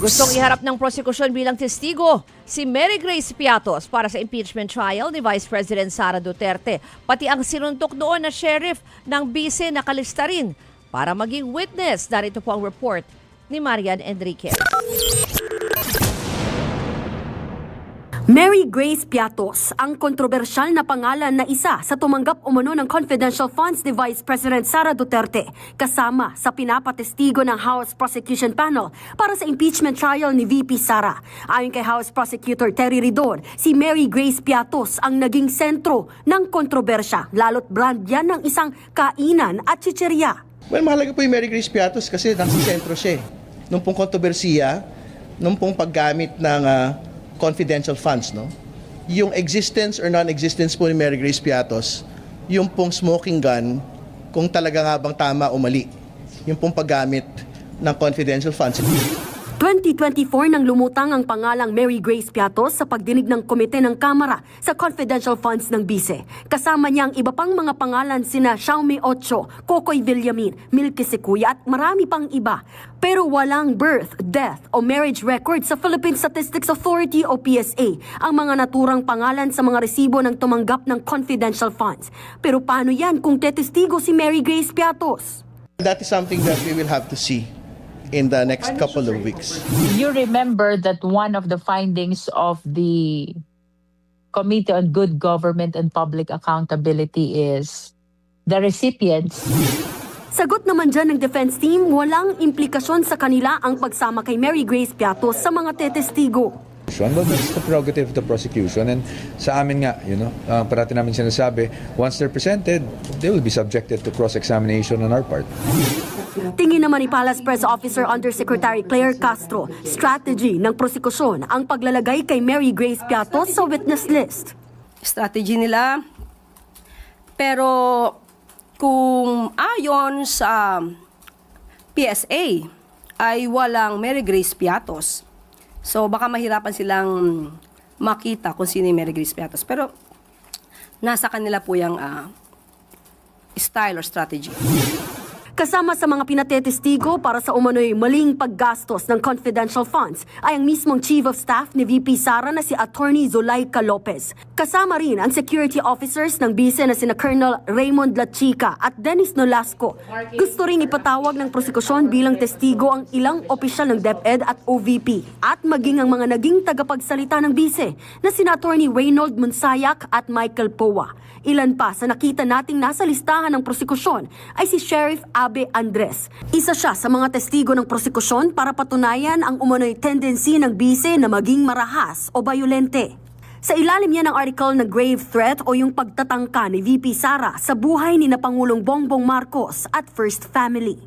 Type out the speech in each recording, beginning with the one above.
Gustong iharap ng prosekusyon bilang testigo si Mary Grace Piatos para sa impeachment trial ni Vice President Sara Duterte. Pati ang sinuntok doon na sheriff ng bise nakalista rin para maging witness. Narito po ang report ni Marian Enriquez. Mary Grace Piatos, ang kontrobersyal na pangalan na isa sa tumanggap umano ng confidential funds ni Vice President Sara Duterte, kasama sa pinapatestigo ng House Prosecution Panel para sa impeachment trial ni VP Sara. Ayon kay House Prosecutor Terry Ridon, si Mary Grace Piatos ang naging sentro ng kontrobersya, lalo't brand yan ng isang kainan at chicherya. Well, mahalaga po yung Mary Grace Piatos kasi nasa sentro siya. Nung pong kontrobersiya, nung pong paggamit ng confidential funds, no? Yung existence or non-existence po ni Mary Grace Piatos, yung pong smoking gun, kung talaga nga bang tama o mali, yung pong paggamit ng confidential funds. 2024 nang lumutang ang pangalang Mary Grace Piatos sa pagdinig ng komite ng Kamara sa confidential funds ng bise. Kasama niya ang iba pang mga pangalan sina Xiaomi Ocho, Kokoy Villamin, Milky Sequoia at marami pang iba. Pero walang birth, death o marriage record sa Philippine Statistics Authority o PSA ang mga naturang pangalan sa mga resibo ng tumanggap ng confidential funds. Pero paano yan kung tetestigo si Mary Grace Piatos? That is something that we will have to see in the next couple of weeks. You remember that one of the findings of the Committee on Good Government and Public Accountability is the recipients. Sagot naman dyan ng defense team, walang implikasyon sa kanila ang pagsama kay Mary Grace Piatos sa mga tetestigo. Well, that's the prerogative of the prosecution, and sa amin nga, parati namin sinasabi, once they're presented, they will be subjected to cross-examination on our part. Tingin naman ni Palace Press Officer Undersecretary Claire Castro, strategy ng prosekusyon ang paglalagay kay Mary Grace Piatos sa witness list. Strategy nila, pero kung ayon sa PSA ay walang Mary Grace Piatos, so baka mahirapan silang makita kung sino yung Mary Grace Piatos. Pero nasa kanila po yung style or strategy. Kasama sa mga pinatetestigo para sa umano'y maling paggastos ng confidential funds ay ang mismong Chief of Staff ni VP Sara na si Attorney Zulaika Lopez. Kasama rin ang security officers ng bise na sina Colonel Raymond Lachica at Dennis Nolasco. Gusto ring ipatawag ng prosekusyon bilang testigo ang ilang opisyal ng DepEd at OVP at maging ang mga naging tagapagsalita ng bise na sina Attorney Reynold Monsayak at Michael Poa. Ilan pa sa nakita nating nasa listahan ng prosekusyon ay si Sheriff Abe Andres. Isa siya sa mga testigo ng prosekusyon para patunayan ang umano'y tendency ng bise na maging marahas o bayolente. Sa ilalim niya ng article na grave threat o yung pagtatangka ni VP Sara sa buhay ni na Pangulong Bongbong Marcos at First Family.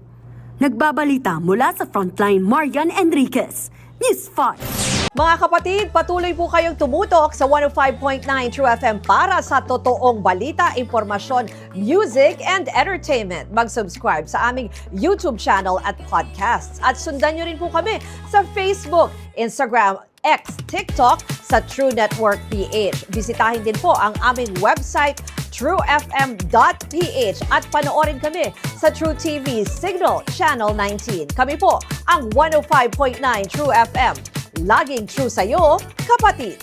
Nagbabalita mula sa Frontline, Marian Enriquez, News 5. Mga kapatid, patuloy po kayong tumutok sa 105.9 True FM para sa totoong balita, impormasyon, music, and entertainment. Mag-subscribe sa aming YouTube channel at podcasts. At sundan nyo rin po kami sa Facebook, Instagram, X, TikTok sa True Network PH. Bisitahin din po ang aming website, truefm.ph at panoorin kami sa True TV Signal Channel 19. Kami po ang 105.9 True FM. Laging true sa'yo, kapatid.